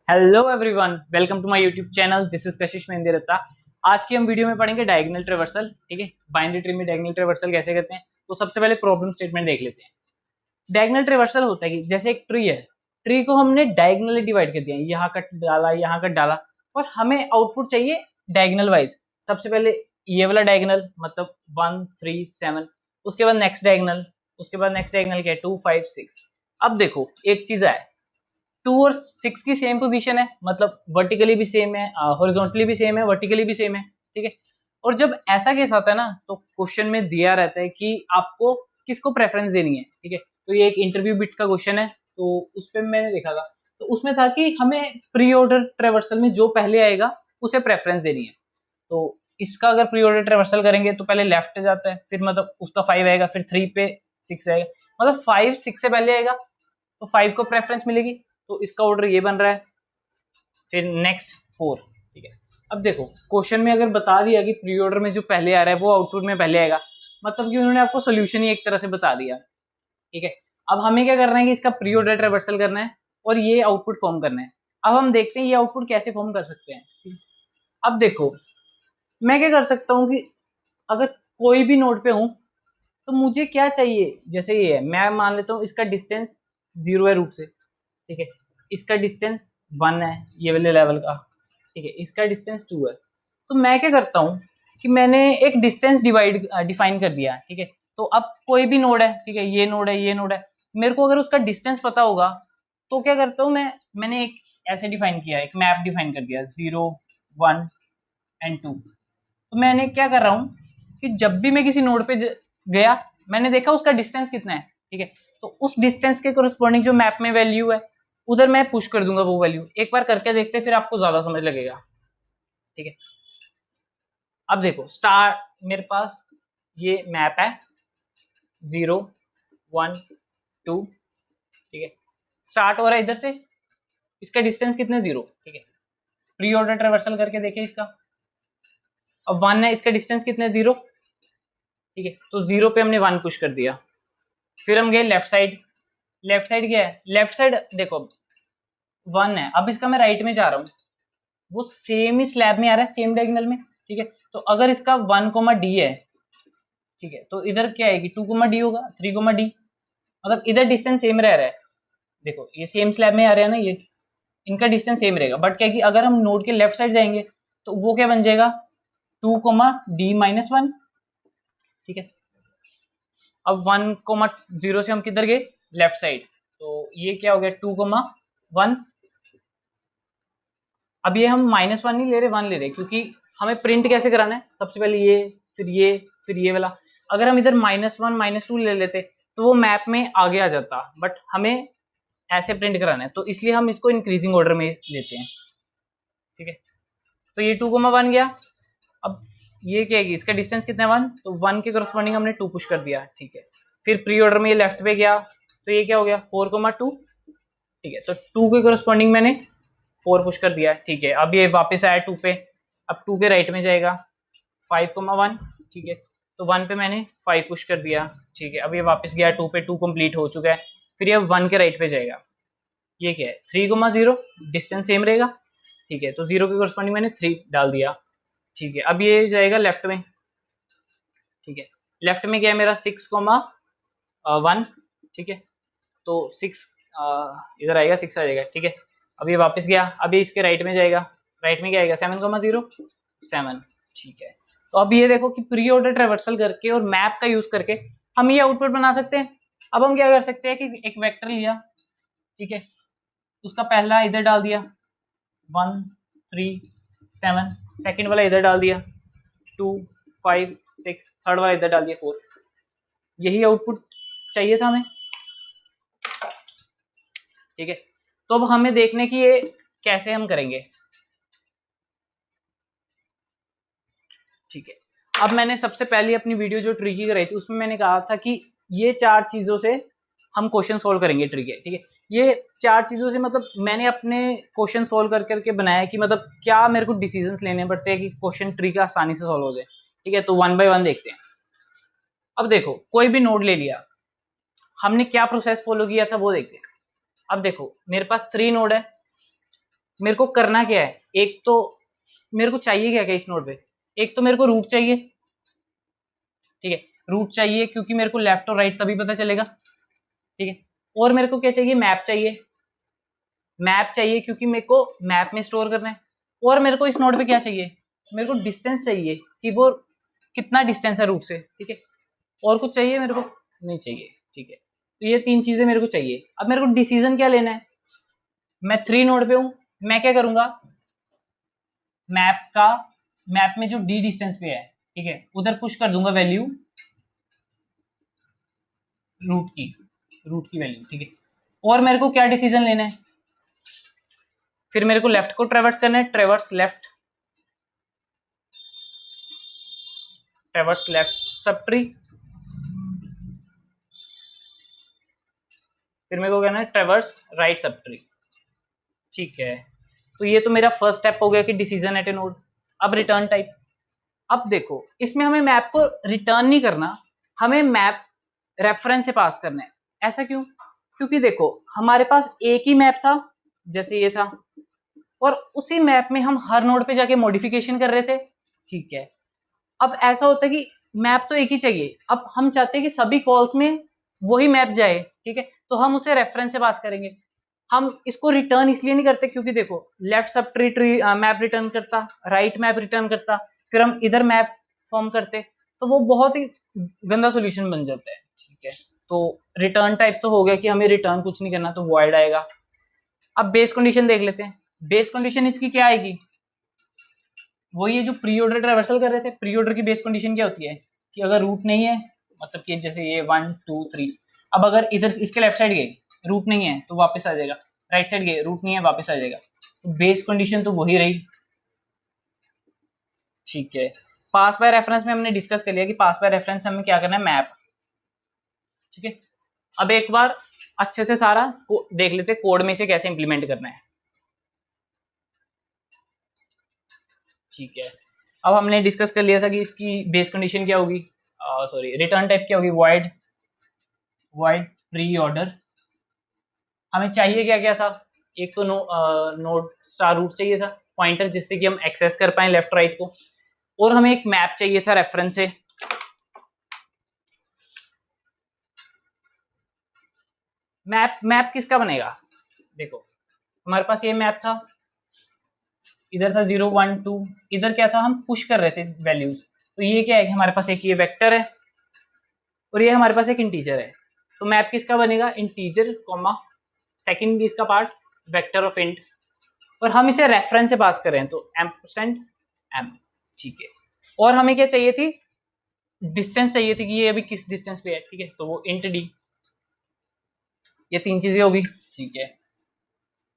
Hello everyone, welcome to my YouTube channel. This is Kashish Mehndi. आज की हम वीडियो में पढ़ेंगे डायगोनल ट्रेवर्सल। ठीक है, बाइनरी ट्री में डायगोनल ट्रेवर्सल कैसे करते हैं। तो सबसे पहले प्रॉब्लम स्टेटमेंट देख लेते हैं। डायगोनल ट्रेवर्सल होता है कि जैसे एक ट्री है, ट्री को हमने डायगोनली डिवाइड कर दिया, यहाँ कट डाला, यहाँ कट डाला, और हमें आउटपुट चाहिए डायगोनल वाइज। सबसे पहले ये वाला डायगोनल मतलब 1 3 7, उसके बाद नेक्स्ट डायगोनल, उसके बाद नेक्स्ट डायगोनल क्या है 2 5 6। अब देखो एक चीज है, 2 और 6 की सेम पोजीशन है, मतलब वर्टिकली भी सेम है, हॉरिजॉन्टली भी सेम है, वर्टिकली भी सेम है। ठीक है, और जब ऐसा केस आता है ना, तो क्वेश्चन में दिया रहता है कि आपको किसको प्रेफरेंस देनी है। ठीक है, तो ये एक इंटरव्यू बिट का क्वेश्चन है, तो उस पर मैंने देखा था, तो उसमें था कि हमें प्री ऑर्डर ट्रेवर्सल में जो पहले आएगा उसे प्रेफरेंस देनी है। तो इसका अगर प्री ऑर्डर ट्रेवर्सल करेंगे तो पहले लेफ्ट जाता है, फिर मतलब उसका 5 आएगा, फिर 3 पे 6 आएगा, मतलब 5 6 से पहले आएगा तो 5 को प्रेफरेंस मिलेगी। तो इसका ऑर्डर ये बन रहा है, फिर नेक्स्ट 4। ठीक है, अब देखो क्वेश्चन में अगर बता दिया कि प्री ऑर्डर में जो पहले आ रहा है वो आउटपुट में पहले आएगा, मतलब कि उन्होंने आपको सोल्यूशन ही एक तरह से बता दिया। ठीक है, अब हमें क्या करना है कि इसका प्री ऑर्डर ट्रेवर्सल करना है और ये आउटपुट फॉर्म करना है। अब हम देखते हैं ये आउटपुट कैसे फॉर्म कर सकते हैं। ठीक है? अब देखो मैं क्या कर सकता हूँ कि अगर कोई भी नोड पे हूं तो मुझे क्या चाहिए, जैसे ये है, मैं मान लेता हूँ इसका डिस्टेंस 0 है रूट से। ठीक है, इसका डिस्टेंस 1 है ये वाले लेवल का। ठीक है, इसका डिस्टेंस 2 है। तो मैं क्या करता हूँ कि मैंने एक डिस्टेंस डिफाइन कर दिया। ठीक है, तो अब कोई भी नोड है, ठीक है, ये नोड है, ये नोड है, मेरे को अगर उसका डिस्टेंस पता होगा तो क्या करता हूँ मैंने एक ऐसे डिफाइन किया, एक मैप डिफाइन कर दिया 0 1 एंड 2। तो मैंने क्या कर रहा हूँ कि जब भी मैं किसी नोड पे गया, मैंने देखा उसका डिस्टेंस कितना है। ठीक है, तो उस डिस्टेंस के कोरिस्पॉन्डिंग जो मैप में वैल्यू है उधर मैं पुश कर दूंगा वो वैल्यू। एक बार करके देखते हैं, फिर आपको ज्यादा समझ लगेगा। ठीक है, अब देखो स्टार मेरे पास ये मैप है 0 1 2। ठीक है, स्टार्ट हो रहा है इधर से, इसका डिस्टेंस कितना 0। ठीक है, प्री ऑर्डर ट्रेवर्सल करके देखें इसका। अब 1 है, इसका डिस्टेंस कितना है 0। ठीक है, तो 0 पे हमने 1 पुश कर दिया, फिर हम गए लेफ्ट साइड। लेफ्ट साइड क्या है, लेफ्ट साइड देखो 1 है, अब इसका मैं राइट में जा रहा हूँ, वो सेम ही स्लैब में आ रहा है, सेम डायगोनल में। ठीक है, तो अगर इसका 1 कोमा डी है, ठीक है, तो इधर क्या आएगी 2 कोमा डी होगा, 3 कोमा डी। मतलब इधर डिस्टेंस सेम रह रहा है, देखो ये सेम स्लैब में आ रहा है ना, ये इनका डिस्टेंस सेम रहेगा। बट क्या है कि अगर हम नोड के लेफ्ट साइड जाएंगे तो वो क्या बन जाएगा 2 कोमा डी माइनस 1। ठीक है, अब 1 कोमा 0 से हम किधर गए लेफ्ट साइड, तो ये क्या हो गया 2 कोमा 1। अब ये हम -1 नहीं ले रहे, 1 ले रहे, क्योंकि हमें प्रिंट कैसे कराना है, सबसे पहले ये, फिर ये, फिर ये वाला। अगर हम इधर -1 -2 ले लेते तो वो मैप में आगे आ जाता, बट हमें ऐसे प्रिंट कराना है, तो इसलिए हम इसको इंक्रीजिंग ऑर्डर में लेते हैं। ठीक है, तो ये 2 कोमा 1 गया। अब ये क्या है, इसका डिस्टेंस कितना है 1, तो 1 के करस्पॉन्डिंग हमने 2 पुश कर दिया। ठीक है, फिर प्री ऑर्डर में ये लेफ्ट पे गया, तो ये क्या हो गया 4 कोमा 2। ठीक है, तो 2 के करस्पॉन्डिंग मैंने 4 पुश कर दिया। ठीक है, अब ये वापस आया 2 पे, अब 2 के राइट में जाएगा 5 कोमा 1। ठीक है, तो 1 पे मैंने 5 पुश कर दिया। ठीक है, अब ये वापस गया 2 पे, 2 कंप्लीट हो चुका है, फिर ये 1 के राइट पे जाएगा। ये क्या है 3 कोमा 0, डिस्टेंस सेम रहेगा। ठीक है, तो 0 के करस्पॉन्डिंग मैंने 3 डाल दिया। ठीक है, अब ये जाएगा लेफ्ट में। ठीक है, लेफ्ट में क्या है मेरा 6 कोमा 1। ठीक है, तो 6 इधर आएगा, 6 आ जाएगा। ठीक है, अब ये वापस गया, अब ये इसके राइट में जाएगा, राइट में क्या आएगा 7 कोमा 0 7। ठीक है, तो अब ये देखो कि प्री ऑर्डर ट्रेवर्सल करके और मैप का यूज करके हम ये आउटपुट बना सकते हैं। अब हम क्या कर सकते हैं कि एक वेक्टर लिया, ठीक है, उसका पहला इधर डाल दिया 1 3 7, सेकंड वाला इधर डाल दिया 2 5 6, थर्ड वाला इधर डाल दिया 4। यही आउटपुट चाहिए था हमें। ठीक है, तो अब हमें देखने की ये कैसे हम करेंगे। ठीक है, अब मैंने सबसे पहले अपनी वीडियो जो ट्रिकी कराई थी उसमें मैंने कहा था कि ये 4 चीजों से हम क्वेश्चन सोल्व करेंगे ट्रिकी। ठीक है, ये 4 चीजों से मतलब मैंने अपने क्वेश्चन सोल्व कर करके बनाया कि मतलब क्या मेरे को डिसीजंस लेने पड़ते हैं कि क्वेश्चन ट्रिक आसानी से सोल्व हो जाए। ठीक है, तो 1 बाय 1 देखते हैं। अब देखो कोई भी नोड ले लिया, हमने क्या प्रोसेस फॉलो किया था वो देखते हैं। अब देखो मेरे पास 3 नोड है, मेरे को करना क्या है, एक तो मेरे को चाहिए क्या क्या इस नोड पे, एक तो मेरे को रूट चाहिए, ठीक है, रूट चाहिए क्योंकि मेरे को लेफ्ट और राइट तभी पता चलेगा, ठीक है। और मेरे को क्या चाहिए, मैप चाहिए, मैप चाहिए क्योंकि मेरे को मैप में स्टोर करना है। और मेरे को इस नोड पे क्या चाहिए, मेरे को डिस्टेंस चाहिए कि वो कितना डिस्टेंस है रूट से, ठीक है। और कुछ चाहिए मेरे को, नहीं चाहिए, ठीक है। तो ये तीन चीजें मेरे को चाहिए। अब मेरे को डिसीजन क्या लेना है, मैं 3 नोड पे हूं, मैं क्या करूंगा, मैप का, मैप में जो डी डिस्टेंस पे है, ठीक है, उधर पुश कर दूंगा वैल्यू रूट की वैल्यू, ठीक है। और मेरे को क्या डिसीजन लेना है, फिर मेरे को लेफ्ट को ट्रेवर्स करना है, ट्रेवर्स लेफ्ट सब ट्री, फिर मेरे को कहना है ट्रेवर्स राइट सब ट्री, ठीक है। तो ये तो मेरा फर्स्ट स्टेप हो गया कि डिसीजन एट ए नोड। अब रिटर्न टाइप, अब देखो इसमें हमें मैप को रिटर्न नहीं करना, हमें मैप रेफरेंस से पास करना है। ऐसा क्यों, क्योंकि देखो हमारे पास एक ही मैप था, जैसे ये था, और उसी मैप में हम हर नोड पे जाके मॉडिफिकेशन कर रहे थे, ठीक है। अब ऐसा होता है कि मैप तो एक ही चाहिए, अब हम चाहते हैं कि सभी कॉल्स में वही मैप जाए, ठीक है, तो हम उसे रेफरेंस से पास करेंगे। हम इसको रिटर्न इसलिए नहीं करते क्योंकि देखो left sub tree map return करता, राइट मैप रिटर्न करता, फिर हम इधर मैप फॉर्म करते, तो वो बहुत ही गंदा सोल्यूशन बन जाता है, ठीक है। तो रिटर्न टाइप तो हो गया कि हमें रिटर्न कुछ नहीं करना, तो वॉइड आएगा। अब बेस कंडीशन देख लेते हैं। बेस कंडीशन इसकी क्या आएगी, वही है जो प्री ऑर्डर ट्रैवर्सल कर रहे थे। प्री ऑर्डर की बेस कंडीशन क्या होती है कि अगर रूट नहीं है, मतलब कि जैसे ये 1 2 3, अब अगर इधर इसके लेफ्ट साइड गए रूट नहीं है तो वापस आ जाएगा, राइट साइड गए रूट नहीं है वापस आ जाएगा, तो बेस कंडीशन तो वही रही, ठीक है। पास बाय रेफरेंस में हमने डिस्कस कर लिया कि पास बाय रेफरेंस हमें क्या करना है, मैप, ठीक है। अब एक बार अच्छे से सारा देख लेते हैं कोड में से कैसे इंप्लीमेंट करना है, ठीक है। अब हमने डिस्कस कर लिया था कि इसकी बेस कंडीशन क्या होगी, सॉरी रिटर्न टाइप क्या होगी, वॉइड, वॉइड प्री ऑर्डर। हमें चाहिए क्या क्या था, एक तो नोड स्टार रूट चाहिए था, पॉइंटर जिससे कि हम एक्सेस कर पाए लेफ्ट राइट को, और हमें एक मैप चाहिए था रेफरेंस से। मैप मैप किसका बनेगा, देखो हमारे पास ये मैप था, इधर था 0 1 2, इधर क्या था, हम पुश कर रहे थे वैल्यूज, तो ये क्या है कि हमारे पास एक ये वेक्टर है और ये हमारे पास एक इंटीजर है, तो मैप किसका बनेगा, इंटीजर कॉमा सेकंड इसका पार्ट वेक्टर ऑफ इंट, और हम इसे रेफरेंस से पास कर रहे हैं, तो एम्परसेंड एम, ठीक है। और हमें क्या चाहिए थी, डिस्टेंस चाहिए थी कि ये अभी किस डिस्टेंस पे है, ठीक है, तो वो इंट डी, ये तीन चीजें होगी, ठीक है।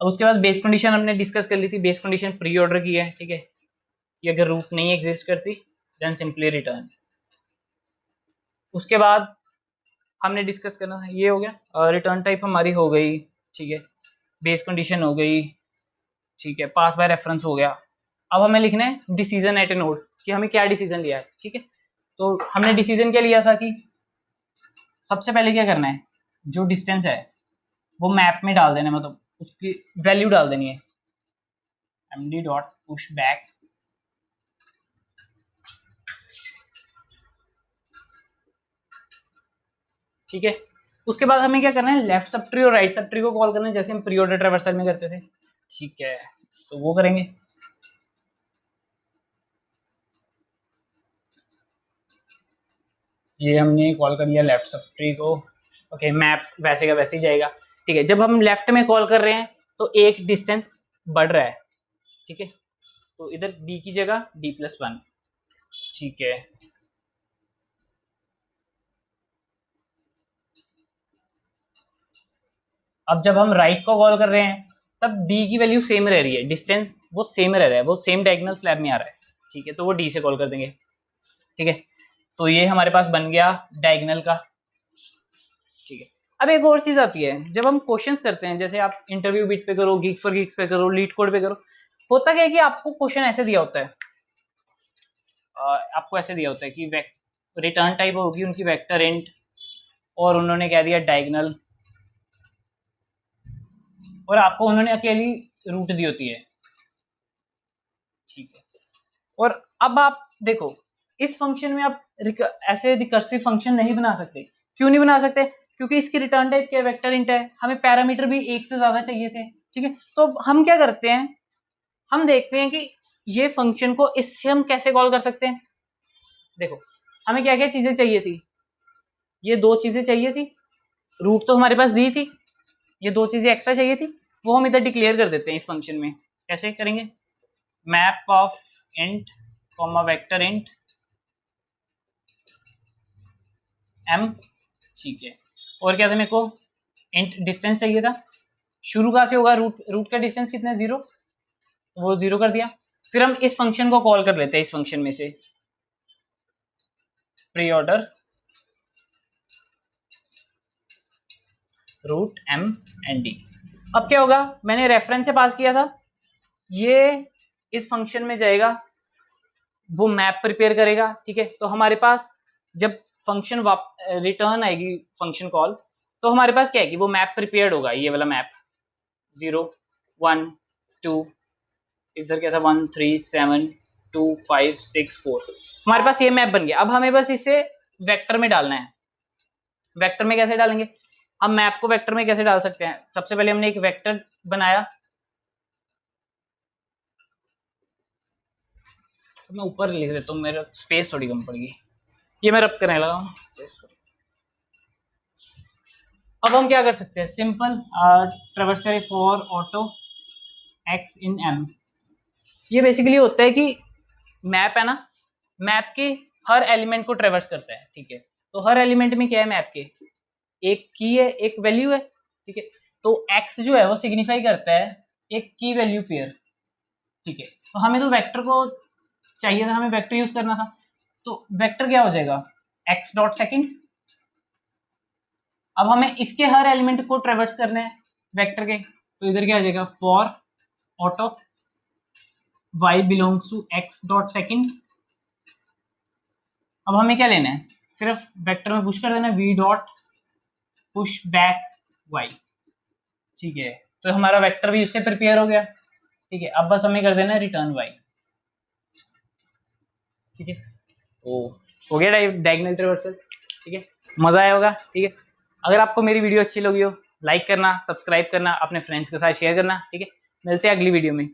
अब उसके बाद बेस कंडीशन हमने डिस्कस कर ली थी, बेस कंडीशन प्री ऑर्डर की है, ठीक है, कि अगर रूट नहीं एग्जिस्ट करती देन सिंपली रिटर्न। उसके बाद हमने डिस्कस करना था, ये हो गया रिटर्न टाइप हमारी हो गई, ठीक है, बेस कंडीशन हो गई, ठीक है, पास बाय रेफरेंस हो गया। अब हमें लिखना है डिसीजन एट ए नोड, कि हमें क्या डिसीजन लिया है, ठीक है। तो हमने डिसीजन क्या लिया था कि सबसे पहले क्या करना है, जो डिस्टेंस है वो मैप में डाल देना है, मतलब उसकी वैल्यू डाल देनी है, एमडी डॉट पुश बैक, ठीक है। उसके बाद हमें क्या करना है, लेफ्ट सब ट्री और राइट सब ट्री को कॉल करना है, जैसे हम प्री ऑर्डर ट्रैवर्सल में करते थे, ठीक है, तो वो करेंगे। ये हमने कॉल कर दिया लेफ्ट सब ट्री को, ओके, मैप वैसे का वैसे ही जाएगा, ठीक है। जब हम लेफ्ट में कॉल कर रहे हैं तो एक डिस्टेंस बढ़ रहा है, ठीक है, तो इधर डी की जगह d+1, ठीक है। अब जब हम राइट को कॉल कर रहे हैं तब डी की वैल्यू सेम रह रही है, डिस्टेंस वो सेम रह रहा है, वो सेम डायगोनल स्लैब में आ रहा है, ठीक है, तो वो डी से कॉल कर देंगे, ठीक है। तो ये हमारे पास बन गया डायगोनल का, ठीक है। अब एक और चीज आती है, जब हम क्वेश्चंस करते हैं, जैसे आप इंटरव्यू बिट पे करो, गीक्स फॉर गीक्स पे करो, लीड कोड पे करो, होता क्या है कि आपको क्वेश्चन ऐसे दिया होता है, आपको ऐसे दिया होता है कि रिटर्न टाइप होगी उनकी वेक्टर इंट, और उन्होंने कह दिया डायगोनल, और आपको उन्होंने अकेली रूट दी होती है, ठीक है। और अब आप देखो इस फंक्शन में आप ऐसे रिकर्सिव फंक्शन नहीं बना सकते। क्यों नहीं बना सकते? क्योंकि इसकी रिटर्न टाइप क्या है? वेक्टर इंट है, हमें पैरामीटर भी एक से ज्यादा चाहिए थे, ठीक है। तो हम क्या करते हैं, हम देखते हैं कि ये फंक्शन को इससे हम कैसे कॉल कर सकते हैं। देखो हमें क्या क्या चीजें चाहिए थी, ये दो चीजें चाहिए थी, रूट तो हमारे पास दी थी, ये दो चीजें एक्स्ट्रा चाहिए थी, वो हम इधर डिक्लेयर कर देते हैं इस फंक्शन में। कैसे करेंगे? Map of int comma vector int M, ठीक है। और क्या था मेरे को? इंट डिस्टेंस चाहिए था, शुरू कहाँ से होगा? रूट का डिस्टेंस कितना है? 0, वो 0 कर दिया। फिर हम इस फंक्शन को कॉल कर लेते हैं, इस फंक्शन में से pre order root M and D. अब क्या होगा? मैंने रेफरेंस से पास किया था, ये इस फंक्शन में जाएगा, वो मैप प्रिपेयर करेगा, ठीक है। तो हमारे पास जब फंक्शन रिटर्न आएगी फंक्शन कॉल, तो हमारे पास क्या है कि वो मैप प्रिपेयर्ड होगा, ये वाला मैप 0 1 2, इधर क्या था 1 3 7 2 5 6 4, हमारे पास ये मैप बन गया। अब हमें बस इसे वेक्टर में डालना है। वेक्टर में कैसे डालेंगे? हम मैप को वेक्टर में कैसे डाल सकते हैं? सबसे पहले हमने एक वेक्टर बनाया, तो मैं ऊपर लिख देता हूँ, मेरा स्पेस थोड़ी कम पड़ेगी, ये मैं रब करने लगा हूँ। अब हम क्या कर सकते हैं? सिंपल ट्रेवर्स करें for auto x in M. ये बेसिकली होता है कि मैप है ना, मैप के हर एलिमेंट को ट्रेवर्स करता है, ठीक है। तो हर एलिमेंट में क्या है? मैप के एक की है, एक वैल्यू है, ठीक है। तो एक्स जो है वो सिग्निफाई करता है एक की वैल्यू पेयर, ठीक है। तो हमें तो वेक्टर को चाहिए था, हमें वेक्टर यूज करना था, तो वेक्टर क्या हो जाएगा? X dot second. अब हमें इसके हर एलिमेंट को ट्रेवर्स करना है वेक्टर के, तो इधर क्या आ जाएगा? For auto y belongs to x dot second. अब हमें क्या लेना है? सिर्फ वेक्टर में पुश कर देना, v dot push back y, ठीक है। तो हमारा वेक्टर भी उससे प्रिपेयर हो गया, ठीक है। अब बस हमें कर देना है रिटर्न y, ठीक है। ओ हो गया डायगोनल ट्रावर्सल, ठीक है। मजा आया होगा, ठीक है। अगर आपको मेरी वीडियो अच्छी लगी हो, लाइक करना, सब्सक्राइब करना, अपने फ्रेंड्स के साथ शेयर करना, ठीक है। मिलते हैं अगली वीडियो में।